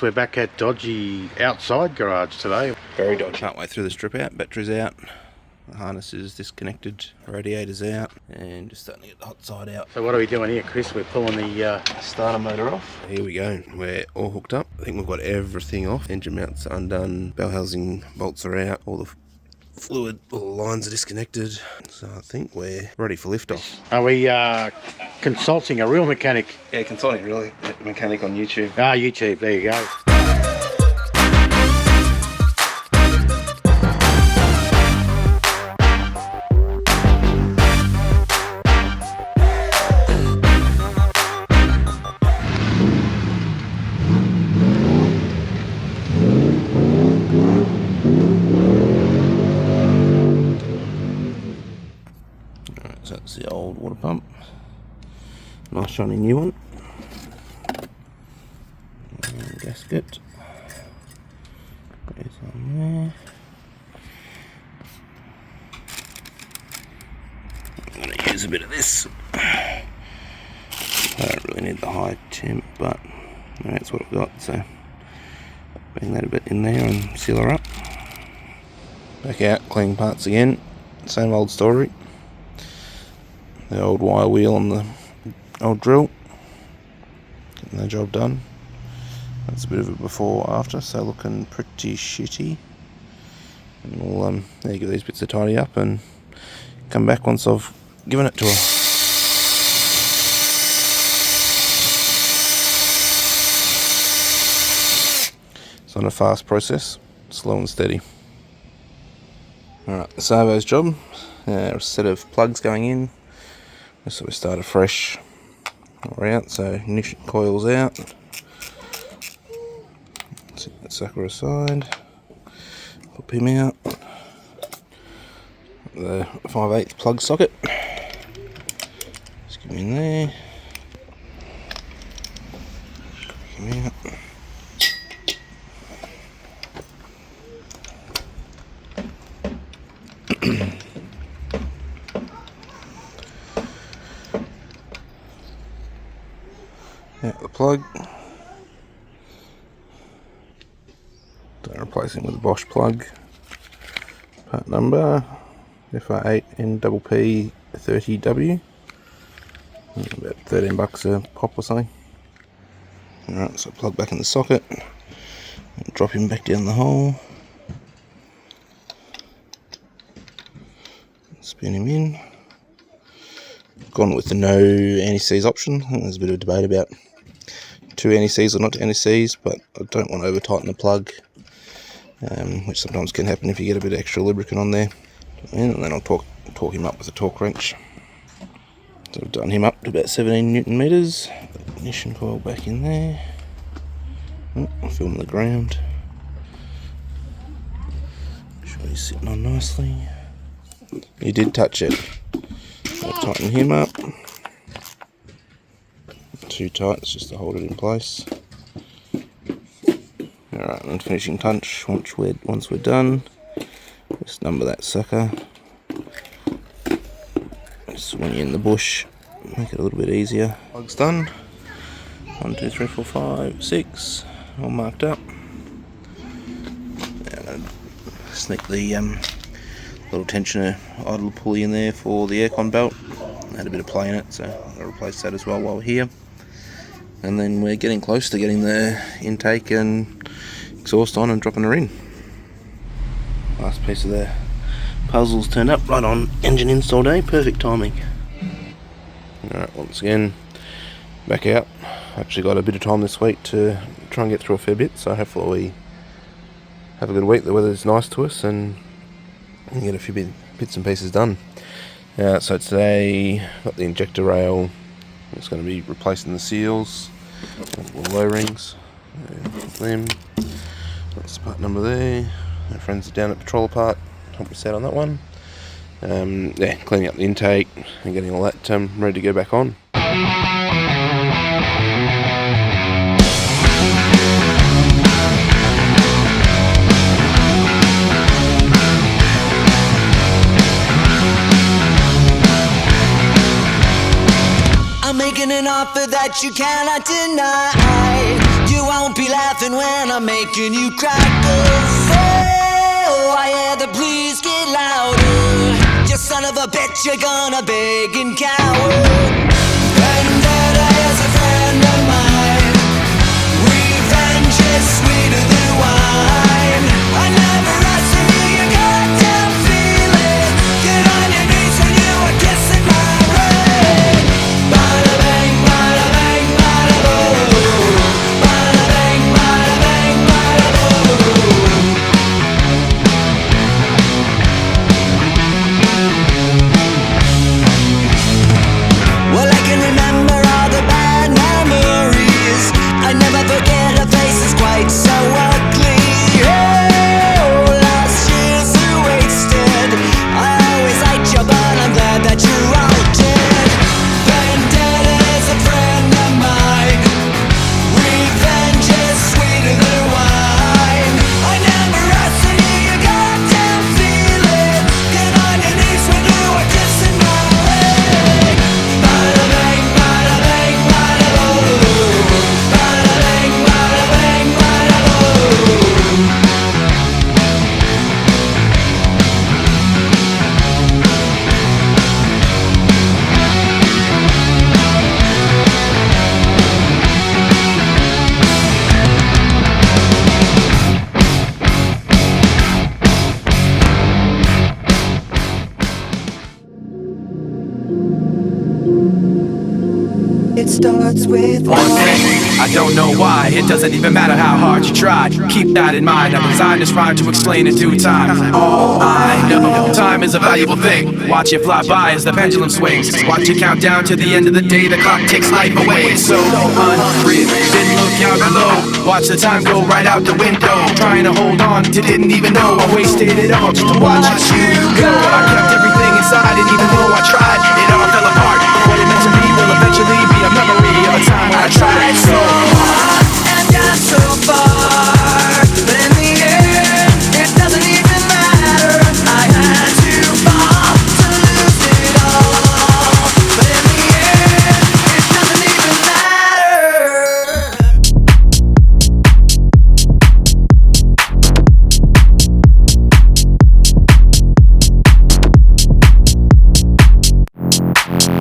We're back at dodgy outside garage today. Very dodgy. Partway through the strip out, battery's out, the harness is disconnected, radiator's out, and just starting to get the hot side out. So what are we doing here, Chris? We're pulling the starter motor off. Here we go, we're all hooked up. I think we've got everything off. Engine mounts are undone, bell housing bolts are out, all the fluid, all the lines are disconnected. So I think we're ready for liftoff. Are we consulting a real mechanic? Yeah, consulting a real mechanic on YouTube. Ah, YouTube, there you go. So that's the old water pump. Nice shiny new one. And gasket. Goes on there. I'm going to use a bit of this. I don't really need the high temp, but that's what I've got. So bang that a bit in there and seal her up. Back out, clean parts again. Same old story. The old wire wheel on the old drill, getting the job done. That's a bit of a before after, so looking pretty shitty. And we'll give these bits a tidy up and come back once I've given it to her. It's not a fast process, slow and steady. Alright, the servo's job, a set of plugs going in. So we start afresh. We're out, so ignition coil's out. Set that sucker aside. Pop him out. The 5/8 plug socket. Just give him in there. Pop him out. Out the plug. Don't replace him with a Bosch plug. Part number FR8NPP30W. About 13 bucks a pop or something. Alright, so plug back in the socket. And drop him back down the hole. Spin him in. Gone with the no anti-seize option. I think there's a bit of debate about to anti-seize or not to anti-seize, but I don't want to over tighten the plug, which sometimes can happen if you get a bit of extra lubricant on there. And then I'll torque him up with a torque wrench. So I've done him up to about 17 Newton meters. Ignition coil back in there. I'll film the ground. Make sure he's sitting on nicely. He did touch it. I'll tighten him up. Too tight, it's just to hold it in place. Alright, and finishing punch once we're done. Just number that sucker. Just when you're in the bush, make it a little bit easier. Plug's done. 1, 2, 3, 4, 5, 6. All marked up. And I'll sneak the little tensioner idle pulley in there for the aircon belt. Had a bit of play in it, so I'll replace that as well while we're here. And then we're getting close to getting the intake and exhaust on and dropping her in. Last piece of the puzzle's turned up right on engine install day, perfect timing. Alright, once again, back out. Actually got a bit of time this week to try and get through a fair bit, so hopefully we have a good week. The weather's nice to us and we can get a few bits and pieces done. So today, got the injector rail. It's going to be replacing the seals, the low rings, them. That's part number there. Our friends are down at Patrol Apart, help us out on that one. Yeah, cleaning up the intake and getting all that ready to go back on. I'm making an offer that you cannot deny. You you won't be laughing when I'm making you cry. 'Cause, oh, I hear the please get louder. You son of a bitch, you're gonna beg and cower. Vendetta is a friend of mine. Revenge is sweeter than wine. I never wrestle you, you goddamn feel it. Get on your knees when you are kissing my ring. Bada bang, bada bang, bada boom. Bada bang, bada bang, bada boom. Well, I can remember all the bad memories. I never forget her face is quite so ugly. Oh, last year's are wasted. I always liked you, but I'm glad that you're all dead. Vendetta is a friend of mine. Revenge is sweeter than wine. I never wrestle you, you goddamn feel it. Get on your knees when you are kissing my ring. Bada bang, bada bang, bada boom. Bada bang, bada bang, bada boom. It starts with One thing, I don't know why. It doesn't even matter how hard you try. Keep that in mind. I designed this rhyme to explain in due time. All I know, time is a valuable thing. Watch it fly by as the pendulum swings. Watch it count down to the end of the day. The clock takes life away. It's so unreal. Didn't look out below. Watch the time go right out the window. Trying to hold on to didn't even know I wasted it all just to watch you go. I kept everything inside, and even though I tried, it all fell apart. What it meant to me will eventually be a memory of a time when I tried so hard and got so far, but in the end, it doesn't even matter. I had to fall to lose it all, but in the end, it doesn't even matter.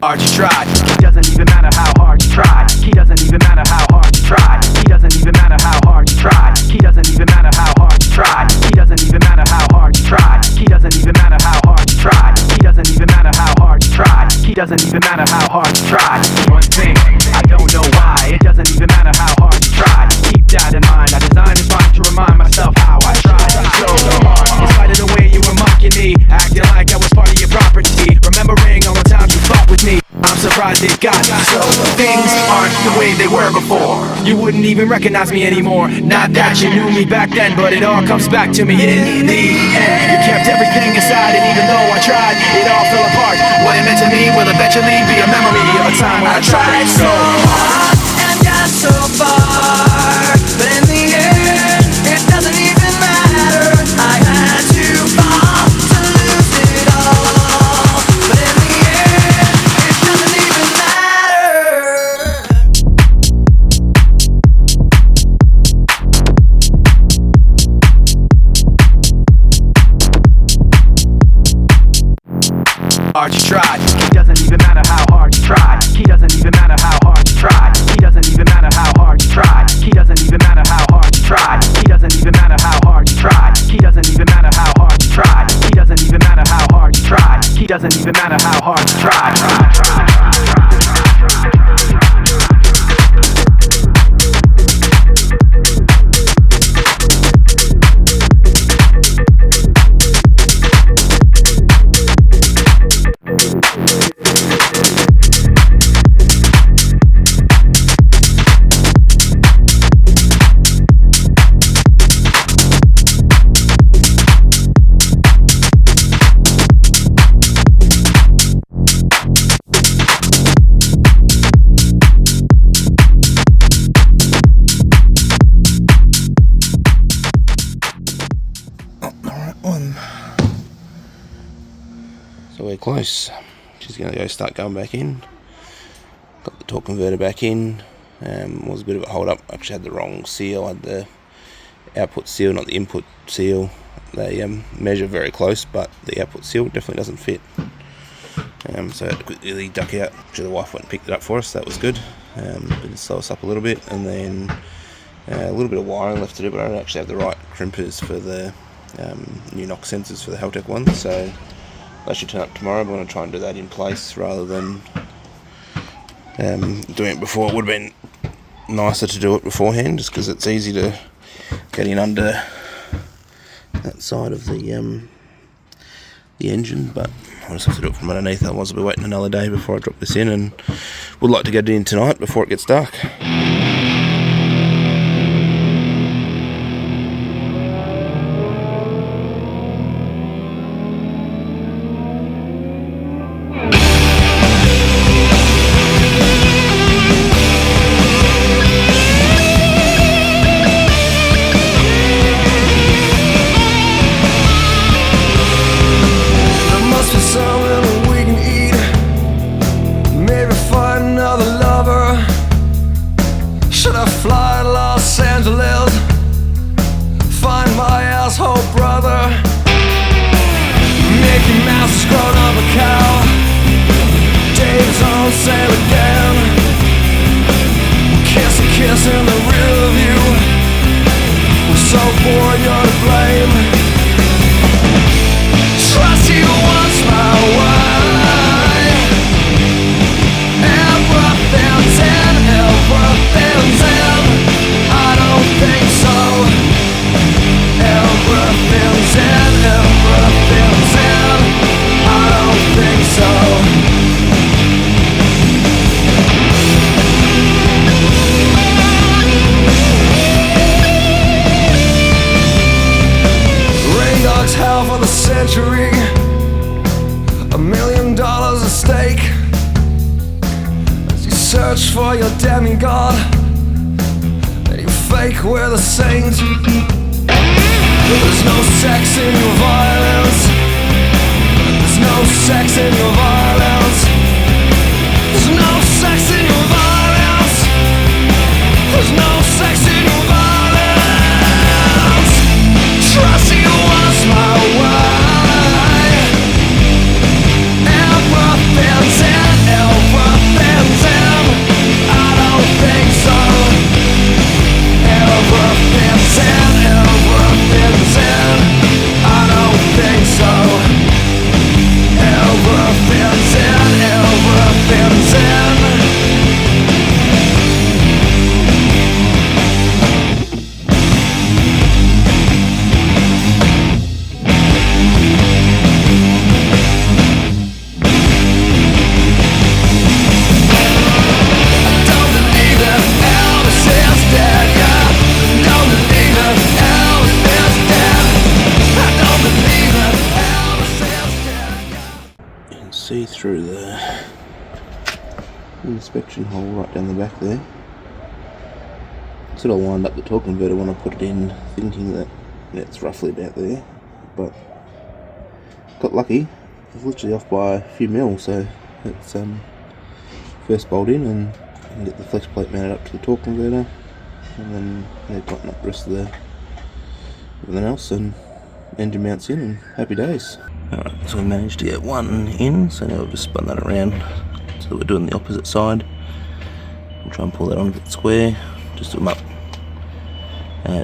hard you tried. It doesn't even matter how hard you tried. He doesn't even matter how hard you tried. He doesn't even matter how hard you tried. He doesn't even matter how hard you tried. He doesn't even matter how hard you tried. He doesn't even matter how hard you tried. He doesn't even matter how hard you tried. He doesn't even matter how hard you tried. One thing, I don't know why. It doesn't even matter how hard you tried. Keep that in mind. I designed this rhyme to remind myself how I tried so hard. In spite of the way you were mocking me, acting like I was part of your property, remembering all the times you fought with me. I'm surprised it got so. Things aren't the way they were before. You wouldn't even recognize me anymore. Not that you knew me back then, but it all comes back to me in the end. You kept everything inside, and even though I tried, it all fell apart. What it meant to me will eventually be a memory of a time when I tried so hard and got so far, but in the end, it doesn't even matter. I had to fall to lose it all, but in the end, it doesn't even matter. hard you tried. It doesn't even matter how hard you tried. He doesn't even matter how hard you tried. He doesn't even matter how hard you tried. He doesn't even matter how hard you tried. He doesn't even matter how hard you tried. He doesn't even matter how hard you tried. He doesn't even matter how hard you tried. He doesn't even matter how hard you tried. So we're close. She's going to go start going back in. Got the torque converter back in. was a bit of a hold up. I actually had the wrong seal. I had the output seal, not the input seal. They measure very close, but the output seal definitely doesn't fit. So I had to quickly duck out. Actually, the wife went and picked it up for us. That was good. But it slowed us up a little bit, and then a little bit of wiring left to do, but I don't actually have the right crimpers for the new knock sensors for the Haltech ones, so that should turn up tomorrow. I'm going to try and do that in place rather than doing it before. It would have been nicer to do it beforehand, just because it's easy to get in under that side of the engine, but I'll just have to do it from underneath. Otherwise I'll be waiting another day before I drop this in, and would like to get it in tonight before it gets dark. Search for your demigod, and you fake we're the saint. There's no sex in your violence. There's no sex in your violence. There's no sex in your violence. There's no sex in your violence. Trust you was my way. Everything's in, everything's in. I don't think so. Everything's in, everything's in. I don't think so. Everything's in, everything's in. See through the inspection hole right down the back there. Sort of lined up the torque converter when I put it in, thinking that it's roughly about there, but got lucky. It was literally off by a few mil, so it's first bolt in, and I can get the flex plate mounted up to the torque converter, and then tighten up the rest of everything else, and engine mounts in, and happy days. Alright, so we managed to get one in, so now we've just spun that around so that we're doing the opposite side. We'll try and pull that on a bit square, just do them up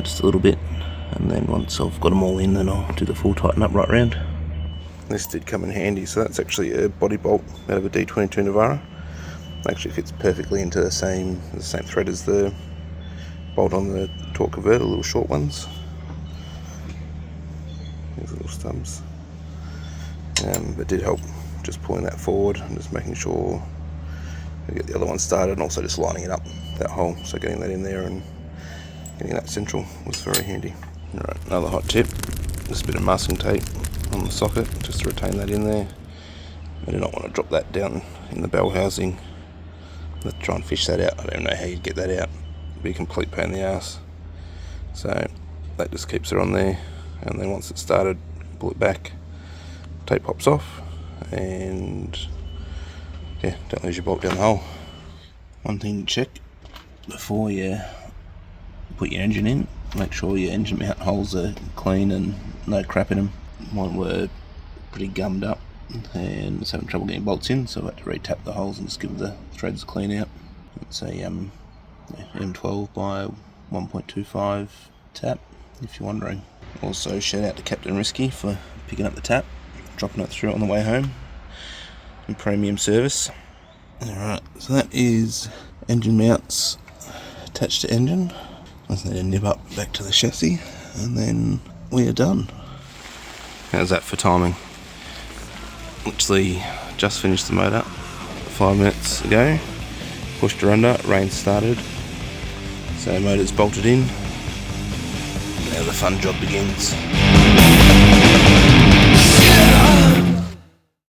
just a little bit, and then once I've got them all in, then I'll do the full tighten up right round. This did come in handy, so that's actually a body bolt out of a D22 Navara. It actually fits perfectly into the same thread as the bolt on the torque converter, the little short ones. These little stubs. It did help just pulling that forward and just making sure we get the other one started, and also just lining it up, that hole, so getting that in there and getting that central was very handy. Alright, another hot tip, just a bit of masking tape on the socket just to retain that in there. I do not want to drop that down in the bell housing. Let's try and fish that out. I don't know how you'd get that out. It'd be a complete pain in the ass. So that just keeps it on there, and then once it's started, pull it back, tape pops off, and yeah, don't lose your bolt down the hole. One thing to check before you put your engine in, make sure your engine mount holes are clean and no crap in them. Mine were pretty gummed up and was having trouble getting bolts in, so I had to re-tap the holes and just give the threads a clean out. It's a M12 by 1.25 tap, if you're wondering. Also, shout out to Captain Risky for picking up the tap, dropping it through on the way home in premium service. Alright, so that is engine mounts attached to engine. I just need to nib up back to the chassis and then we are done. How's that for timing? Literally just finished the motor 5 minutes ago, pushed her under, rain started, so motor's bolted in. Now the fun job begins.